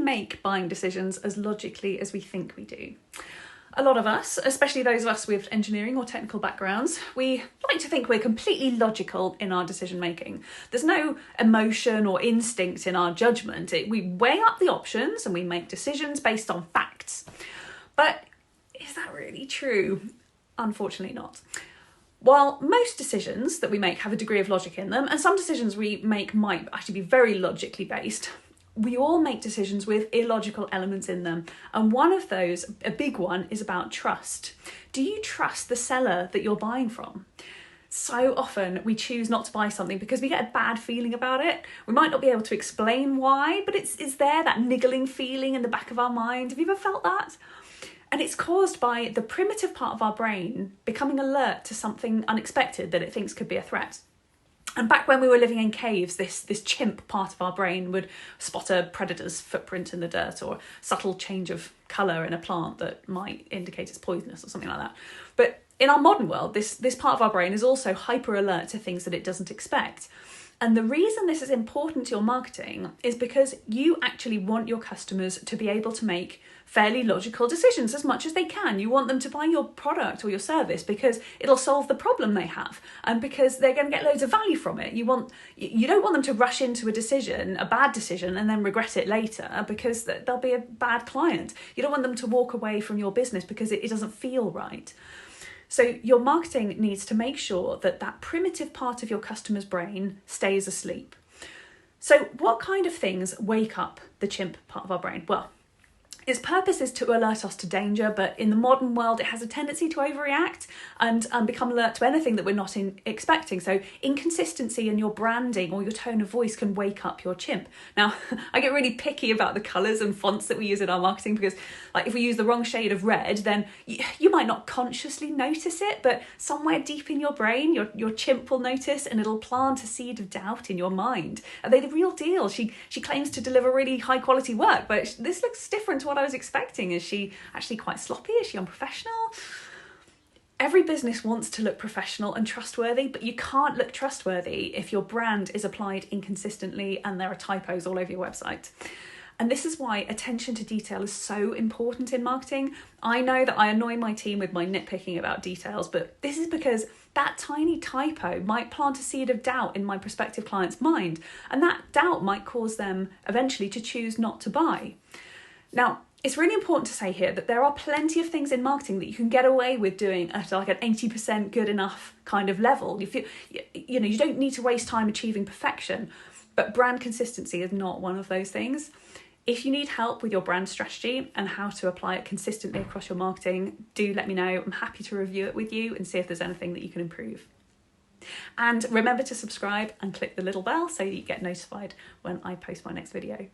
make buying decisions as logically as we think we do? A lot of us, especially those of us with engineering or technical backgrounds, we like to think we're completely logical in our decision making. There's no emotion or instinct in our judgment. We weigh up the options and we make decisions based on facts. But is that really true? Unfortunately not. While most decisions that we make have a degree of logic in them, and some decisions we make might actually be very logically based, we all make decisions with illogical elements in them. And one of those, a big one, is about trust. Do you trust the seller that you're buying from? So often we choose not to buy something because we get a bad feeling about it. We might not be able to explain why, but it's there, that niggling feeling in the back of our mind. Have you ever felt that? And it's caused by the primitive part of our brain becoming alert to something unexpected that it thinks could be a threat. And back when we were living in caves, this chimp part of our brain would spot a predator's footprint in the dirt or subtle change of colour in a plant that might indicate it's poisonous or something like that. But in our modern world, this part of our brain is also hyper alert to things that it doesn't expect. And the reason this is important to your marketing is because you actually want your customers to be able to make fairly logical decisions as much as they can. You want them to buy your product or your service because it'll solve the problem they have and because they're going to get loads of value from it. You don't want them to rush into a decision, a bad decision, and then regret it later because they'll be a bad client. You don't want them to walk away from your business because it doesn't feel right. So your marketing needs to make sure that that primitive part of your customer's brain stays asleep. So what kind of things wake up the chimp part of our brain? Well, its purpose is to alert us to danger, but in the modern world, it has a tendency to overreact and become alert to anything that we're not expecting. So inconsistency in your branding or your tone of voice can wake up your chimp. Now, I get really picky about the colours and fonts that we use in our marketing because if we use the wrong shade of red, then you might not consciously notice it, but somewhere deep in your brain, your chimp will notice and it'll plant a seed of doubt in your mind. Are they the real deal? She claims to deliver really high quality work, but this looks different to what I was expecting. Is she actually quite sloppy? Is she unprofessional? Every business wants to look professional and trustworthy, but you can't look trustworthy if your brand is applied inconsistently and there are typos all over your website. And this is why attention to detail is so important in marketing. I know that I annoy my team with my nitpicking about details, but this is because that tiny typo might plant a seed of doubt in my prospective client's mind, and that doubt might cause them eventually to choose not to buy. Now, it's really important to say here that there are plenty of things in marketing that you can get away with doing at an 80% good enough kind of level. You don't need to waste time achieving perfection, but brand consistency is not one of those things. If you need help with your brand strategy and how to apply it consistently across your marketing, do let me know. I'm happy to review it with you and see if there's anything that you can improve. And remember to subscribe and click the little bell so that you get notified when I post my next video.